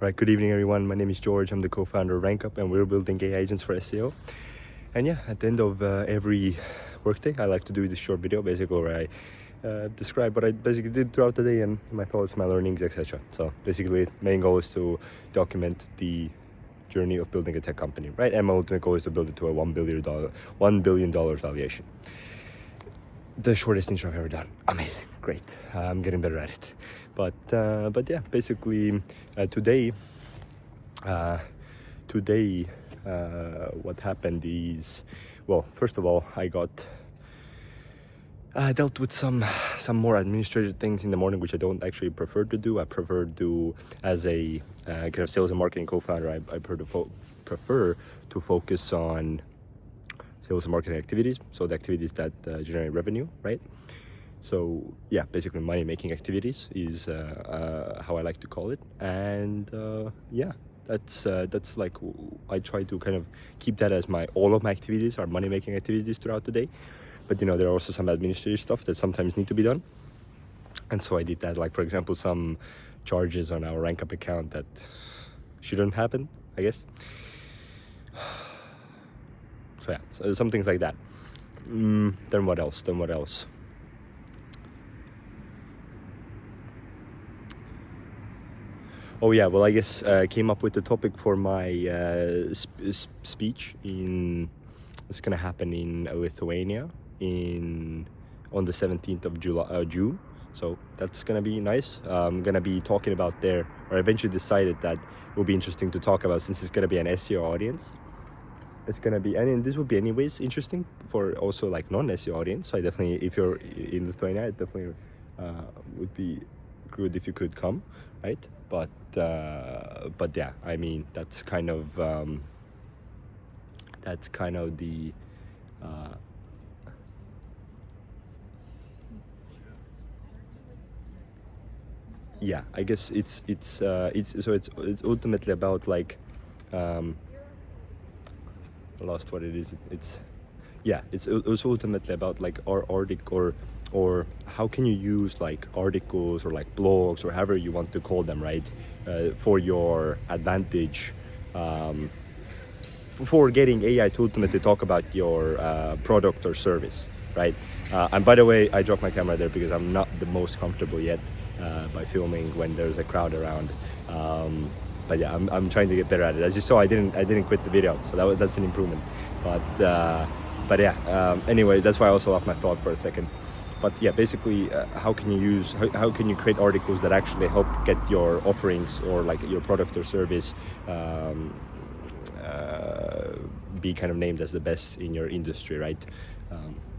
Right, good evening everyone. My name is George. I'm the co-founder of RankUp and we're building AI agents for SEO. And yeah, at the end of every workday, I like to do this short video basically where I describe what I basically did throughout the day and my thoughts, my learnings, etc. So basically, main goal is to document the journey of building a tech company, right? And my ultimate goal is to build it to a $1 billion valuation. The shortest intro I've ever done. Amazing, great. I'm getting better at it. But yeah, basically today what happened is, well, first of all, I dealt with some more administrative things in the morning, which I don't actually prefer to do. I prefer to do as a kind of sales and marketing co-founder. I prefer to focus on sales and marketing activities, so the activities that generate revenue, right? So yeah, basically money making activities is how I like to call it. And yeah, that's like, I try to kind of keep that as all of my activities are money making activities throughout the day. But there are also some administrative stuff that sometimes need to be done, and so I did that. Like, for example, some charges on our RankUp account that shouldn't happen, I guess. So yeah, so some things like that. Then what else? Oh yeah, well, I guess I came up with the topic for my speech it's gonna happen in Lithuania on the 17th of June. So that's gonna be nice. I'm gonna be talking about there, or I eventually decided that it will be interesting to talk about, since it's gonna be an SEO audience. It's gonna be, and this would be anyways interesting for also like non-SEO audience. So I definitely, if you're in Lithuania, it definitely would be good if you could come, right? But yeah, I mean, that's kind of the yeah, I guess it's ultimately about like I lost what it is. It's ultimately about like our article, or how can you use like articles or like blogs or however you want to call them, right, for your advantage, for getting AI to ultimately talk about your product or service, right? And by the way, I dropped my camera there because I'm not the most comfortable yet by filming when there's a crowd around. But yeah, I'm trying to get better at it. As you saw, I didn't quit the video, so that's an improvement. But yeah, anyway, that's why I also lost my thought for a second. But yeah, basically, how can you create articles that actually help get your offerings or like your product or service be kind of named as the best in your industry, right?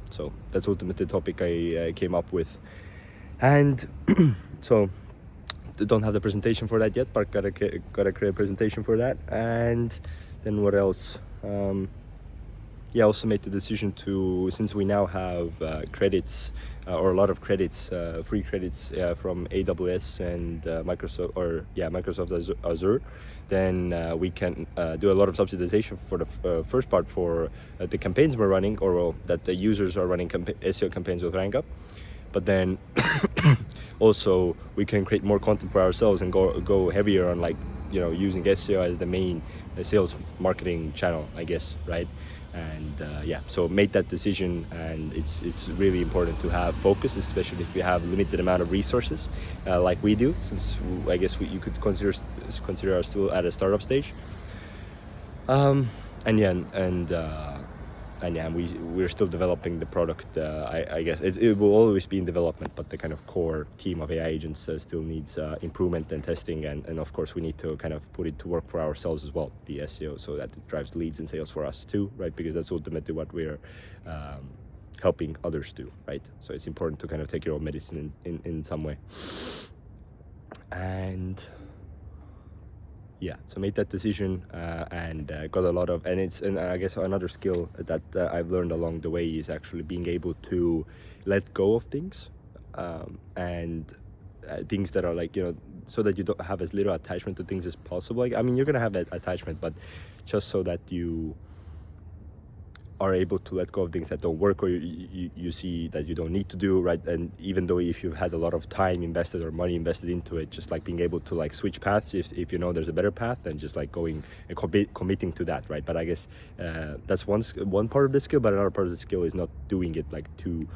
So that's ultimately the topic I came up with, and so don't have the presentation for that yet, but gotta create a presentation for that. And then what else? Yeah, I also made the decision to, since we now have credits or a lot of credits, free credits from AWS and Microsoft Azure, then we can do a lot of subsidization for the first part for the campaigns we're running, or that the users are running SEO campaigns with RankUp. But then also we can create more content for ourselves and go heavier on, like, using SEO as the main sales marketing channel, I guess, right? And yeah, so made that decision, and it's really important to have focus, especially if you have limited amount of resources like we do, since I guess you could consider us still at a startup stage. And yeah, we're still developing the product. I guess it will always be in development, but the kind of core team of AI agents still needs improvement and testing, and of course we need to kind of put it to work for ourselves as well, the SEO, so that it drives leads and sales for us too, right? Because that's ultimately what we're helping others do, right? So it's important to kind of take your own medicine in some way. And yeah, so made that decision and got a lot of, and I guess another skill that I've learned along the way is actually being able to let go of things, and things that are like, so that you don't have as little attachment to things as possible. Like, I mean, you're gonna have that attachment, but just so that you are able to let go of things that don't work, or you see that you don't need to do, right? And even though if you've had a lot of time invested or money invested into it, just like being able to like switch paths if you know there's a better path, and just like going and committing to that, right? But I guess that's one part of the skill, but another part of the skill is not doing it like too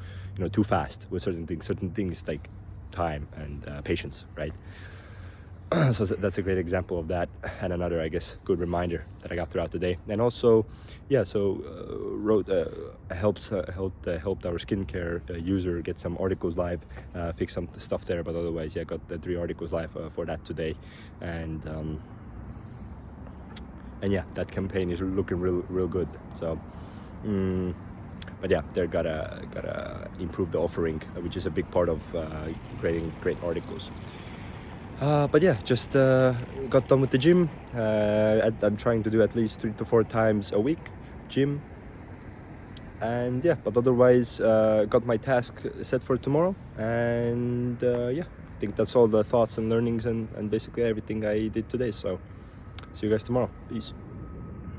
fast with certain things like time and patience, right? So that's a great example of that, and another, I guess, good reminder that I got throughout the day. And also, yeah, so helped our skincare user get some articles live, fix some stuff there. But otherwise, yeah, got the 3 articles live for that today, and yeah, that campaign is looking real good. So. But yeah, they're gotta improve the offering, which is a big part of creating great articles. But yeah, just got done with the gym. I'm trying to do at least 3 to 4 times a week gym, and yeah, but otherwise got my task set for tomorrow, and yeah, I think that's all the thoughts and learnings and basically everything I did today. So see you guys tomorrow. Peace.